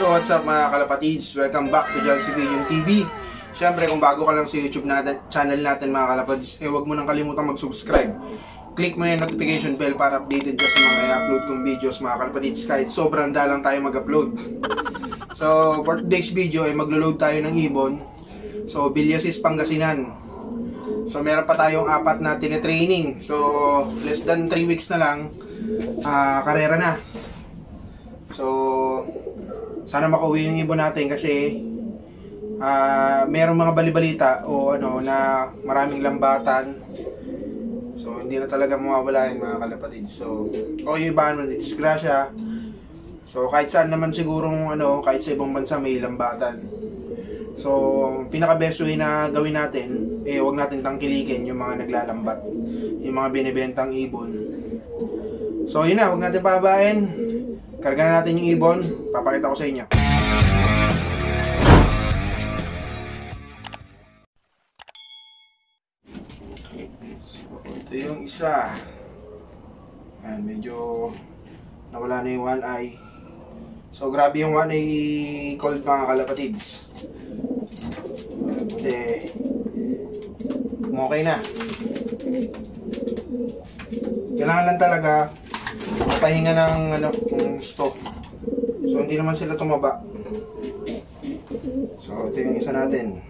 So what's up mga kalapatids? Welcome back to John Civilian TV. Siyempre kung bago ka lang sa YouTube channel natin mga kalapatids, huwag mo nang kalimutang mag-subscribe. Click mo yung notification bell para updated ka sa mga i-upload kong videos mga kalapatids, kahit sobrang dalang tayo mag-upload. So for today's video ay maglo-load tayo ng ibon. So Villasis, Pangasinan. So meron pa tayong 4 na tine-training. So less than 3 weeks na lang, karera na. So sana makauwi yung ibon natin kasi merong mga balibalita o ano na maraming lambatan. So hindi na talaga mawawala yung mga kalapatid. So o yung iba ano, disgrasya. So kahit saan naman sigurong ano, kahit sa ibang bansa may lambatan. So pinaka best way na gawin natin wag natin tangkilikin yung mga naglalambat, yung mga binibentang ibon. So yun na, wag natin pababain. Karga na natin yung ibon, papakita ko sa inyo. So, ito yung isa. Ayan, medyo nawala na yung one eye. So, grabe yung one eye cold mga kalapatids. Buti, okay na. Kailangan lang talaga pahinga ng ano, stock. So hindi naman sila tumaba. So ito yung isa natin.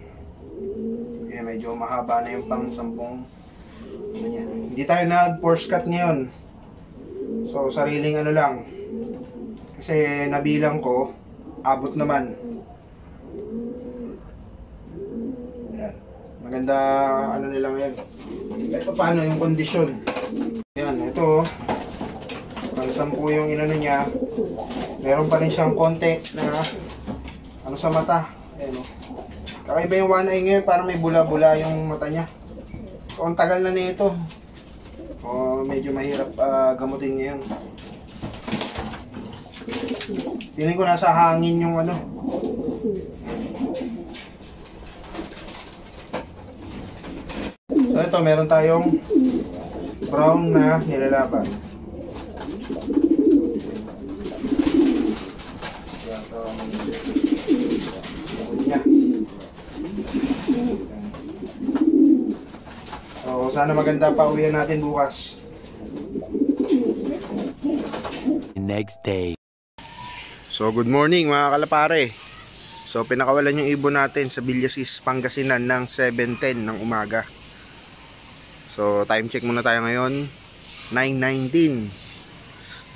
Okay, medyo mahaba na yung pang 10. Hindi tayo nag-force cut ngayon. So sariling ano lang. Kasi nabilang ko, abot naman. Ayan. Maganda ano nila ngayon. Ito paano yung kondisyon. Ayan, ito pang 10 yung inano niya. Meron pa rin siyang konti na ano sa mata. Ayan o. Kakaiba yung one eye ngayon, parang may bula-bula yung mata niya. So ang tagal na nito. O medyo mahirap gamutin ngayon. Feeling ko nasa hangin yung ano. So ito, meron tayong brown na nilalaban. So sana maganda pa uwian natin bukas. Next day. So good morning mga kalapare. So pinakawalan yung ibon natin sa Villasis, Pangasinan ng 7:10 ng umaga. So time check muna tayo ngayon, 9:19.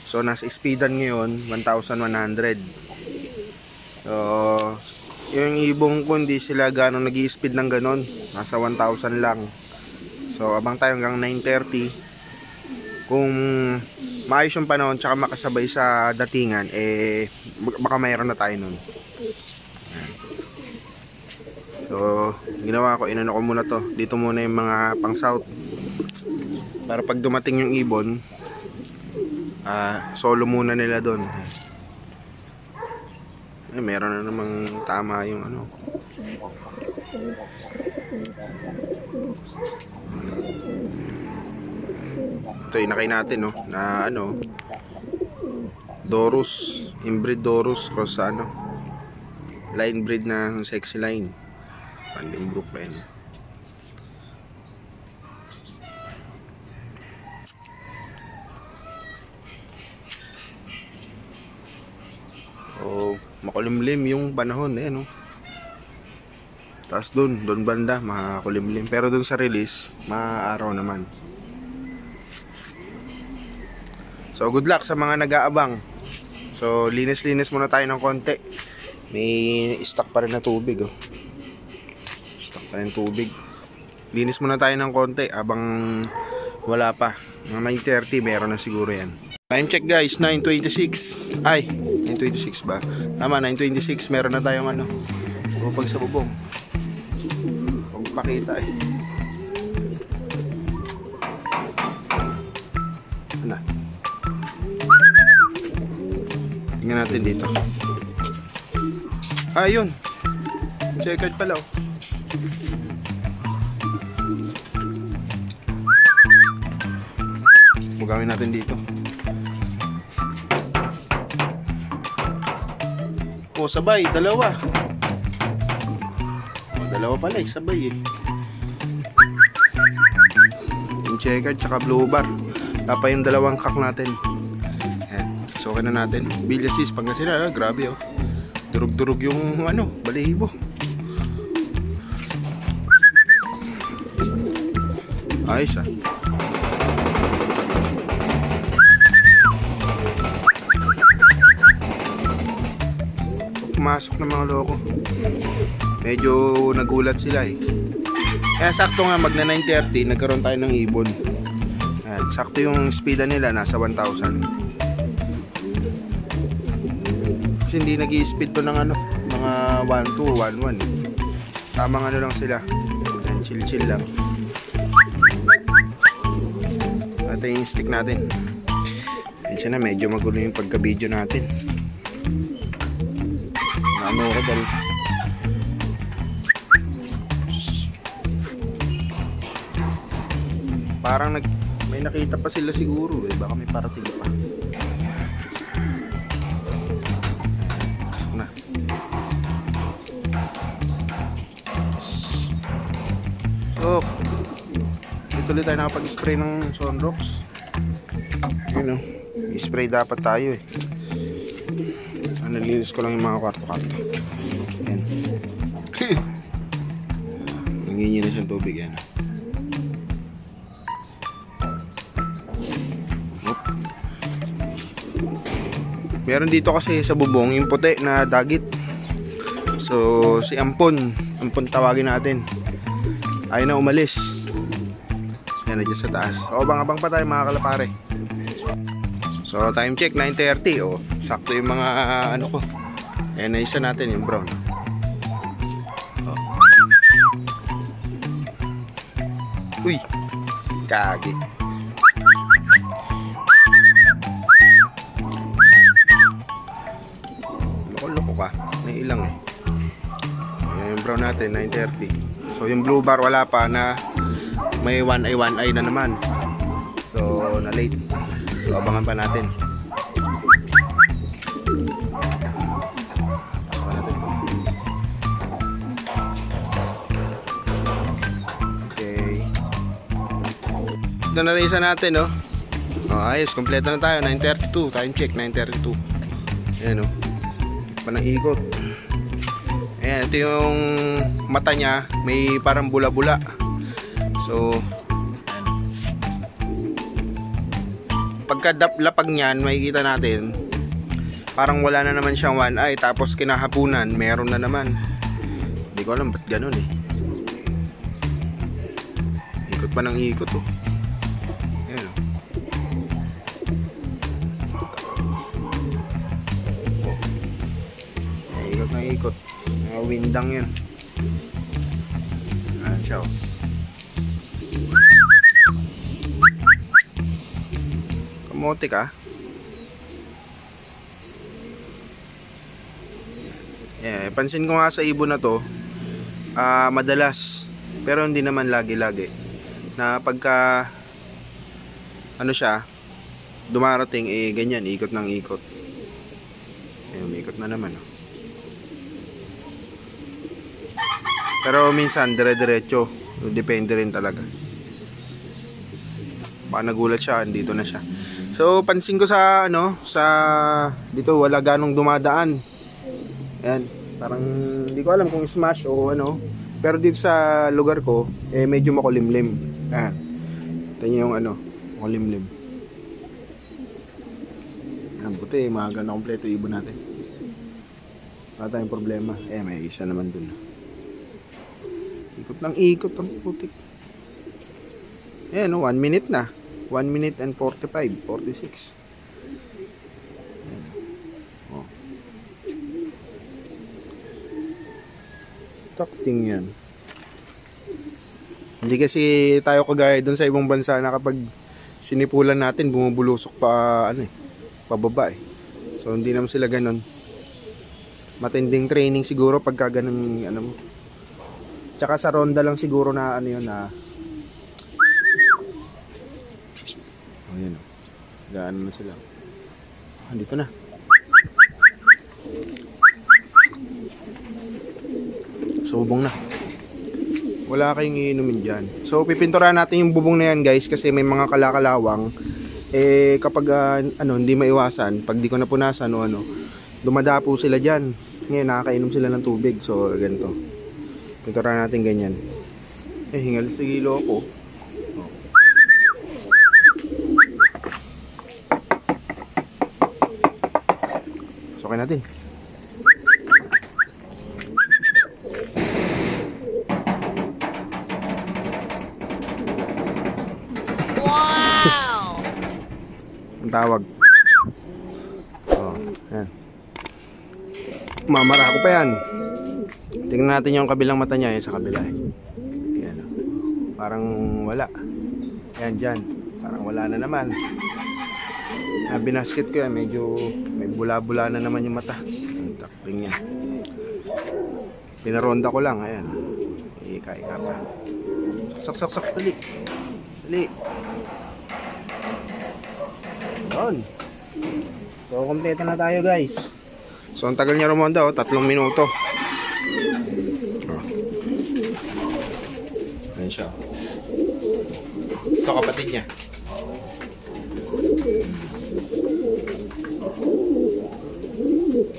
So nasa speedan ngayon 1,100. So yung ibong ko hindi sila gano'ng nag-i-speed ng ganon, nasa 1,000 lang. So abang tayo hanggang 9:30. Kung maayos yung panahon tsaka makasabay sa datingan, baka mayroon na tayo nun. So ginawa ko, inano ko muna to. Dito muna yung mga pang south, para pag dumating yung ibon, solo muna nila doon. Meron na namang tama yung ano. Ito inakay natin no, na ano, Dorus, inbreed Dorus cross sa ano, line breed na sexy line, Pandenbrook pa yun. So makulimlim yung panahon no. Tapos doon banda makulimlim, pero doon sa release maaraw naman. So good luck sa mga nag-aabang. So linis-linis muna tayo ng konti. May stock pa rin na tubig oh. Stock pa rin tubig. Linis muna tayo ng konti abang wala pa. Mga 9:30 meron na siguro yan. Time check guys, 9:26. Ay, 9:26 ba? Tama, 9:26. Meron na tayong ano, bubog sa bubong. Huwag pakita Ano? Tingnan natin dito. Ayun. Checkered pala oh. Bugawin natin dito. Oh, sabay, dalawa. Oh, dalawa pala, sabay eh. Yung checkered tsaka blue bar. Tapa yung dalawang kak natin. Ayan, sukin na natin. Bilyasis, pag na sila, grabe oh. Durug-durug yung ano, balahibo. Ayos ah. Pumasok ng mga loko. Medyo nagulat sila eh. Kaya sakto nga magna 9:30 nagkaroon tayo ng ibon. Ayan, sakto yung speeda nila nasa 1,000. Kasi hindi nag-i-speed to ng ano, mga 1,2, 1,1. Tamang ano lang sila. Ayan, chill lang. Ito yung stick natin. Ayan siya na, medyo magulo yung pagka-video natin. Ano ko dahil parang may nakita pa sila siguro eh. Baka may parating pa. Pasok na. So dito ulit tayo nakapag-spray ng Sunrox. Yun o, i-spray dapat tayo eh. Nalinis ko lang yung mga kwarto-kwarto. Ayan. Nangingi na siyang tubig yan. Meron dito kasi sa bubong yung puti na dagit. So si Ampon tawagin natin. Ayaw na umalis. Yan na dyan sa taas. O abang-abang pa tayo mga kalapare. So time check 9:30. O sakto yung mga ano ko. Ayan na isa natin yung brown. O. Uy, kagi. Loko ka, may ilang eh. Ayan yung brown natin 9:30. So yung blue bar wala pa na may 1 eye na naman. So na late. So abangan pa natin. Pasakan natin ito. Okay. Ito na rin isa natin no. Ayos, kompleto na tayo. 9:32, time check 9:32. Ayan o, panang ikot. Ayan, ito yung mata niya, may parang bula-bula. So pagkadap-lapag niyan, makikita natin parang wala na naman siyang one eye. Tapos kinahapunan, meron na naman. Hindi ko alam ba't ganun eh. Ikot pa ng ikot oh. Ayan oh. Ikot na ikot. Mga windang yan. Ayan siya oh. Kamote ka. Yeah, pansin ko nga sa ibon na to, madalas, pero hindi naman lagi-lagi, na pagka ano siya, dumarating eh ganyan, ikot ng ikot. Ayun, ikot na naman oh. Pero minsan dire-diretso, depende rin talaga. Baka nagulat siya, dito na siya. So pansin ko sa ano, sa dito wala ganong dumadaan. Ayan, parang hindi ko alam kung smash o ano. Pero dito sa lugar ko, eh medyo makulimlim. Ayan. Ito niyo yung ano, makulimlim. Ayan, buti, maaga na kompleto ibon natin. Wala tayong problema. Eh, may isa naman dun. Ikot ng ikot ang putik. Ayan, 1 minute na. 1 minute and 45, 46. Ayan. Oh. Takting yan. Hindi kasi tayo kagaya dun sa ibang bansa na kapag sinipulan natin, bumubulusok pa ano eh, pababa eh. So hindi naman sila ganun. Matinding training siguro pagka ganun ano mo. Tsaka sa ronda lang siguro na ano yun na ayan o. Gaano na sila. Andito na. Subong na. Wala kayong iinumin dyan. So pipinturahan natin yung bubong na yan guys, kasi may mga kalakalawang. Eh kapag hindi maiwasan, pag di ko napunasan o dumadapo sila dyan. Ngayon nakakainom sila ng tubig. So ganito, pinturahan natin ganyan. Hingal sa gilo ko. Pasukin natin. Wow! Ang tawag. Yan. Mamara ko pa yan. Tingnan natin yung kabilang mata niya sa kabila. Yan. Parang wala. Yan dyan. Parang wala na naman. Binasket ko yan. Medyo may bula-bula na naman yung mata. Ang takping yan. Pinaronda ko lang. Ayan. Ika-ika pa. Sak-sak-sak. Dali. Dali. Doon. So, kompleto na tayo guys. So, ang tagal niya rumonda, 3 minuto. Ayan siya. Ito kapatid niya.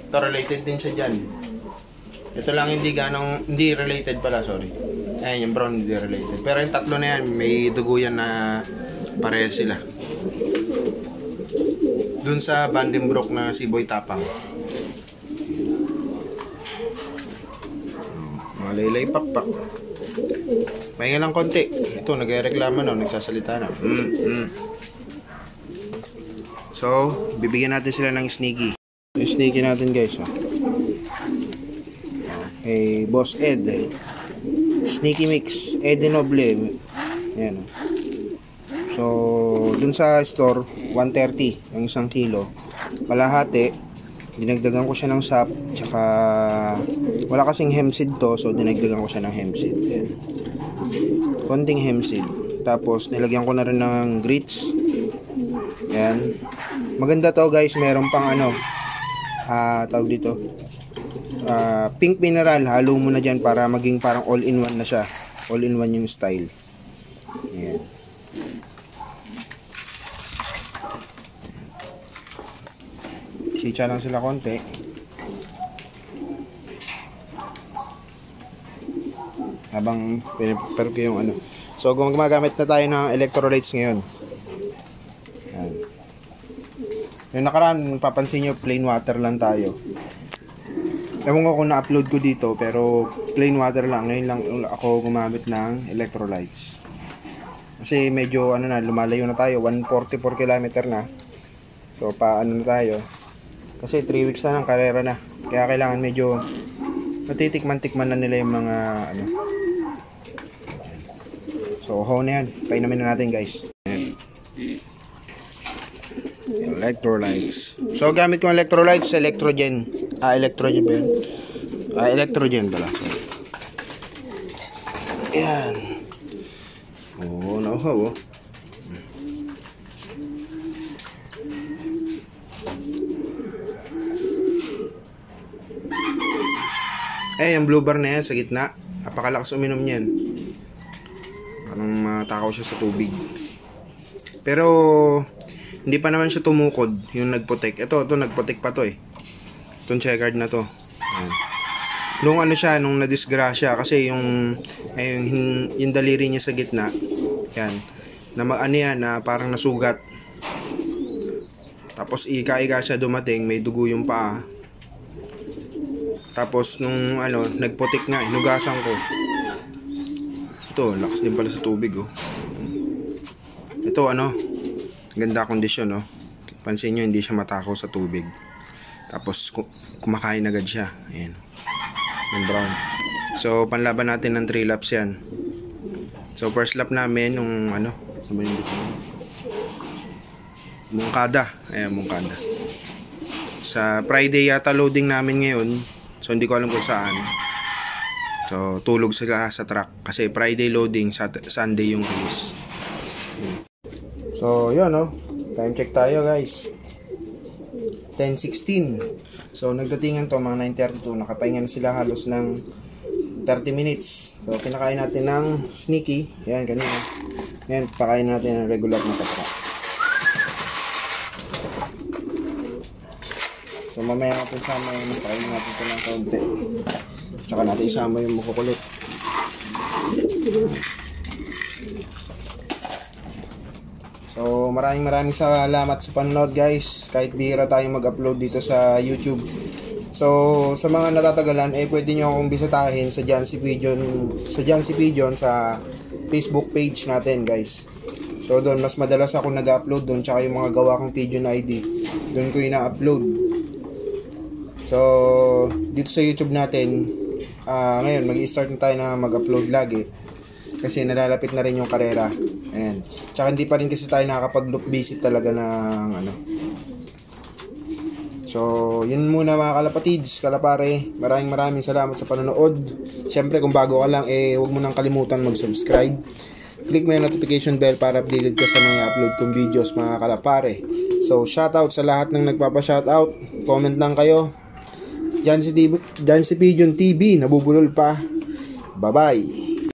Ito related din siya dyan. Ito lang hindi related pala, sorry. Ayan, yung brown hindi related. Pero yung tatlo na yan, may dugo yan na parehas sila. Dun sa Vandenbroek na si Boy Tapang. Mga laylay pakpak. Pahinga lang konti. Ito, nagreklamo na, nagsasalita na. So, bibigyan natin sila ng sneaky. Yung sneaky natin guys. Okay, Boss Ed. Sneaky Mix, Ed Noble. Ayan. So, dun sa store, 130 ang 1 kilo. Kalahati, dinagdagan ko siya ng sap, tsaka wala kasing hemp seed to, so dinagdagan ko siya ng hemp seed. Ayan. Konting hemp seed. Tapos, nilagyan ko na rin ng grits. Ayan. Maganda to guys, meron pang tawag dito, pink mineral. Halo mo na dyan para maging parang all-in-one na siya. All-in-one yung style. Ayan. Sitsa lang sila konti. Habang pinipare ko yung So, gumagamit na tayo ng electrolytes ngayon. Ayan. Yung nakaraan, papansin nyo, plain water lang tayo. Ewan ko kung na-upload ko dito, pero plain water lang. Ngayon lang ako gumamit ng electrolytes. Kasi medyo, lumalayo na tayo. 144 km na. So, na tayo. Kasi 3 weeks na ng karera na. Kaya kailangan medyo matitikman-tikman na nila yung mga So, na yan. Painamin na natin guys. Electrolytes. So, gamit ko electrolytes, electrogen. Electrogen ba yun? Electrogen pala. Ayan. Oo, nauhaw. Yung blue bar na yan sa gitna. Napakalakas uminom niyan. Parang matakaw siya sa tubig. Pero hindi pa naman siya tumukod. Yung nagputek. Ito nagputek pa to eh. Itong checkered na to. Ayan. Nung nung nadisgrasya. Kasi yung daliri niya sa gitna. Yan. Na parang nasugat. Tapos ika-ika siya dumating. May dugo yung paa. Tapos nung nagputik nga, hinugasan ko. Ito, lakas din pala sa tubig Ito ganda kondisyon Pansin nyo, hindi siya matakaw sa tubig. Tapos kumakain agad siya. Ayan. Yung brown. So panlaban natin ng 3 laps yan. So first lap namin nung Mungkada. Ayan, Mungkada. Sa Friday yata loading namin ngayon. So hindi ko alam kung saan. So tulog sila sa truck kasi Friday loading, Sunday yung release. So yun time check tayo guys. 10:16. So nagdatingan to mga 9:32. Nakapahinga na sila halos ng 30 minutes. So, kinakain natin ng sneaky. Yan, kanina. Ngayon, pakain natin ng regular na pataka. So, mamaya natin sama yung pakain natin ito ng kaunti. Tsaka natin isama yung makukulit. So, maraming salamat sa panonood guys. Kahit bihira tayong mag-upload dito sa YouTube. So, sa mga natatagalan, pwede nyo akong bisitahin sa Jancy Pigeon sa Facebook page natin, guys. So, doon, mas madalas ako nag-upload doon, tsaka yung mga gawa kong Pigeon ID, doon ko ina-upload. So, dito sa YouTube natin, ngayon, mag-i-start na tayo na mag-upload lagi. Kasi nalalapit na rin yung karera. Ayan. Tsaka hindi pa rin kasi tayo nakakapag-loop visit talaga ng So, yun muna mga kalapatids, kalapare. Maraming salamat sa panonood. Siyempre, kung bago ka lang, huwag mo nang kalimutan mag-subscribe. Click mo yung notification bell para updated ka sa mga upload kong videos mga kalapare. So, shoutout sa lahat ng nagpapa-shoutout. Comment lang kayo. Jancy Pigeon TV, nabubulol pa. Bye-bye.